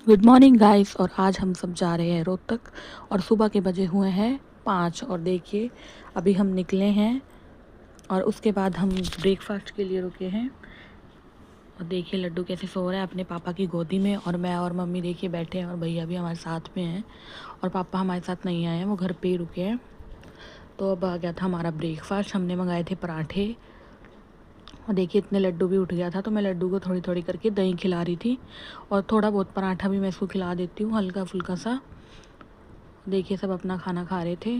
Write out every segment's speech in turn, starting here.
Good morning guys. और आज हम सब जा रहे हैं रोहतक और सुबह के बजे हुए हैं 5। और देखिए अभी हम निकले हैं और उसके बाद हम ब्रेकफास्ट के लिए रुके हैं। और देखिए लड्डू कैसे सो रहा है अपने पापा की गोदी में, और मैं और मम्मी देखिए बैठे हैं और भैया भी हमारे साथ में हैं। और पापा हमारे साथ नहीं आए हैं, वो घर पे ही रुके हैं। तो अब आ गया था हमारा ब्रेकफास्ट। हमने मंगाए थे पराठे और देखिए इतने लड्डू भी उठ गया था, तो मैं लड्डू को थोड़ी थोड़ी करके दही खिला रही थी और थोड़ा बहुत पराठा भी मैं इसको खिला देती हूँ, हल्का फुल्का सा। देखिए सब अपना खाना खा रहे थे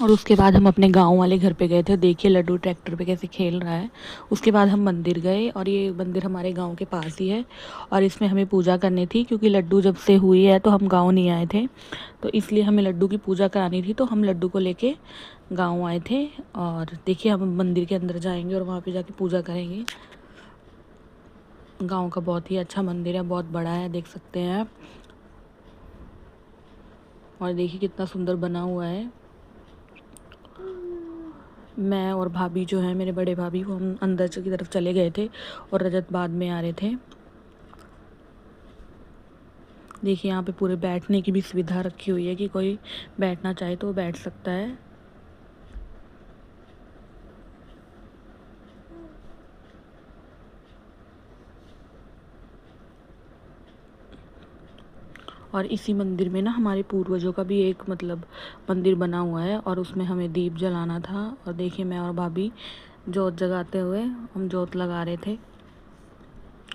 और उसके बाद हम अपने गांव वाले घर पे गए थे। देखिए लड्डू ट्रैक्टर पे कैसे खेल रहा है। उसके बाद हम मंदिर गए और ये मंदिर हमारे गांव के पास ही है और इसमें हमें पूजा करनी थी, क्योंकि लड्डू जब से हुई है तो हम गांव नहीं आए थे, तो इसलिए हमें लड्डू की पूजा करानी थी। तो हम लड्डू को लेके गाँव आए थे और देखिए हम मंदिर के अंदर जाएंगे और वहाँ पर जाके पूजा करेंगे। गाँव का बहुत ही अच्छा मंदिर है, बहुत बड़ा है, देख सकते हैं आप। और देखिए कितना सुंदर बना हुआ है। मैं और भाभी जो है, मेरे बड़े भाभी, वो हम अंदर की तरफ चले गए थे और रजत बाद में आ रहे थे। देखिए यहाँ पे पूरे बैठने की भी सुविधा रखी हुई है कि कोई बैठना चाहे तो वो बैठ सकता है। और इसी मंदिर में ना हमारे पूर्वजों का भी एक मंदिर बना हुआ है और उसमें हमें दीप जलाना था। और देखिए मैं और भाभी जोत जगाते हुए हम जोत लगा रहे थे।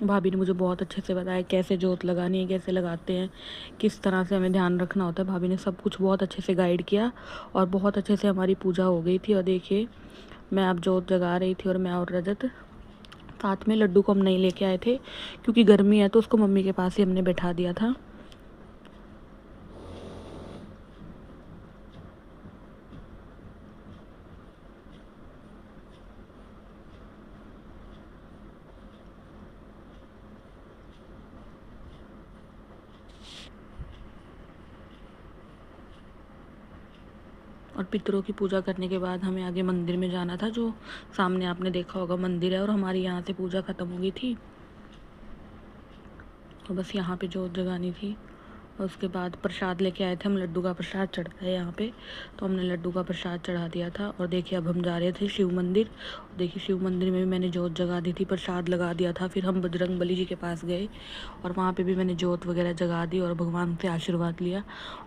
भाभी ने मुझे बहुत अच्छे से बताया कैसे जोत लगानी है, कैसे लगाते हैं, किस तरह से हमें ध्यान रखना होता है। भाभी ने सब कुछ बहुत अच्छे से गाइड किया और बहुत अच्छे से हमारी पूजा हो गई थी। और देखिए मैं अब जोत जगा रही थी और मैं और रजत साथ में। लड्डू को हम नहीं लेके आए थे क्योंकि गर्मी है, तो उसको मम्मी के पास ही हमने बैठा दिया था। और पितरों की पूजा करने के बाद हमें आगे मंदिर में जाना था, जो सामने आपने देखा होगा मंदिर है। और हमारी यहाँ से पूजा ख़त्म हो गई थी, तो बस यहाँ पे जोत जगानी थी। और उसके बाद प्रसाद लेके आए थे हम, लड्डू का प्रसाद चढ़ता है यहाँ पे, तो हमने लड्डू का प्रसाद चढ़ा दिया था। और देखिए अब हम जा रहे थे शिव मंदिर। देखिए शिव मंदिर में भी मैंने जोत जगा दी थी, प्रसाद लगा दिया था। फिर हम बजरंग बली जी के पास गए और वहाँ पे भी मैंने जोत वगैरह जगा दी और भगवान से आशीर्वाद लिया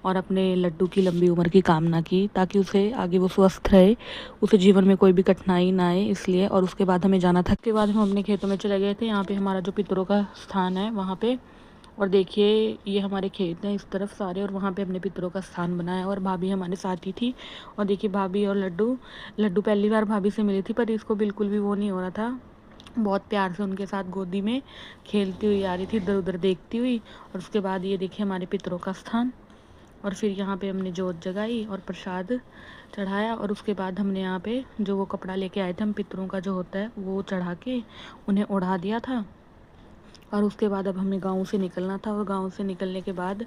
और अपने लड्डू की लंबी उम्र की कामना की, ताकि उसे आगे वो स्वस्थ रहे, उसे जीवन में कोई भी कठिनाई ना आए, इसलिए। और उसके बाद हमें जाना था। उसके बाद हम अपने खेतों में चले गए थे। यहाँ पे हमारा जो पितरों का स्थान है वहाँ पे। और देखिए ये हमारे खेत हैं इस तरफ सारे, और वहाँ पे अपने पितरों का स्थान बनाया और भाभी हमारे साथ ही थी। और देखिए भाभी और लड्डू लड्डू पहली बार भाभी से मिली थी, पर इसको बिल्कुल भी वो नहीं हो रहा था। बहुत प्यार से उनके साथ गोदी में खेलती हुई आ रही थी, इधर उधर देखती हुई। और उसके बाद ये देखिए हमारे पितरों का स्थान। और फिर यहाँ पे हमने जोत जगाई और प्रसाद चढ़ाया। और उसके बाद हमने यहाँ पे जो वो कपड़ा लेके आए थे हम पितरों का जो होता है, वो चढ़ा के उन्हें ओढ़ा दिया था। और उसके बाद अब हमें गाँव से निकलना था। और गाँव से निकलने के बाद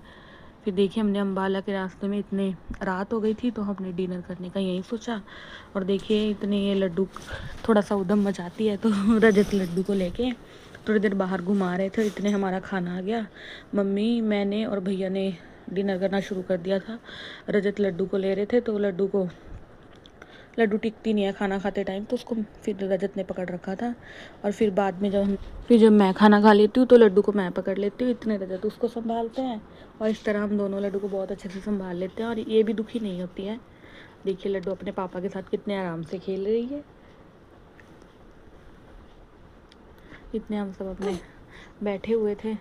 फिर देखिए हमने अम्बाला के रास्ते में, इतने रात हो गई थी तो हमने डिनर करने का यही सोचा। और देखिए इतने ये लड्डू थोड़ा सा उधम मचाती है, तो रजत लड्डू को लेके थोड़ी देर बाहर घुमा रहे थे। इतने हमारा खाना आ गया, मम्मी, मैंने और भैया ने डिनर करना शुरू कर दिया था। रजत लड्डू को ले रहे थे, तो लड्डू टिकती नहीं है खाना खाते टाइम, तो उसको फिर रजत ने पकड़ रखा था। और फिर बाद में जब मैं खाना खा लेती हूँ तो लड्डू को मैं पकड़ लेती हूँ, इतने रजत उसको संभालते हैं। और इस तरह हम दोनों लड्डू को बहुत अच्छे से संभाल लेते हैं और ये भी दुखी नहीं होती है। देखिए लड्डू अपने पापा के साथ कितने आराम से खेल रही है। इतने हम सब अपने बैठे हुए थे।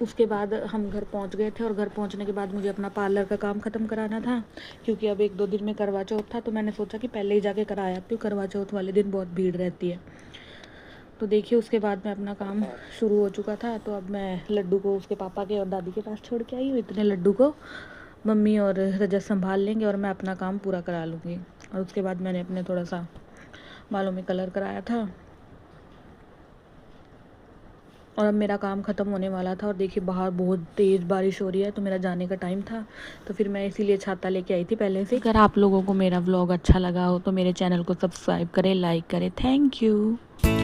उसके बाद हम घर पहुंच गए थे और घर पहुंचने के बाद मुझे अपना पार्लर का काम ख़त्म कराना था, क्योंकि अब 1-2 दिन में करवा चौथ था, तो मैंने सोचा कि पहले ही जाके करा आती हूँ। करवा चौथ वाले दिन बहुत भीड़ रहती है। तो देखिए उसके बाद में अपना काम शुरू हो चुका था। तो अब मैं लड्डू को उसके पापा के और दादी के पास छोड़ के आई हूँ। इतने लड्डू को मम्मी और रजत संभाल लेंगे और मैं अपना काम पूरा करा लूँगी। और उसके बाद मैंने अपने थोड़ा सा बालों में कलर कराया था और अब मेरा काम ख़त्म होने वाला था। और देखिए बाहर बहुत तेज़ बारिश हो रही है, तो मेरा जाने का टाइम था, तो फिर मैं इसीलिए छाता लेके आई थी पहले से। अगर आप लोगों को मेरा व्लॉग अच्छा लगा हो तो मेरे चैनल को सब्सक्राइब करें, लाइक करें। Thank you.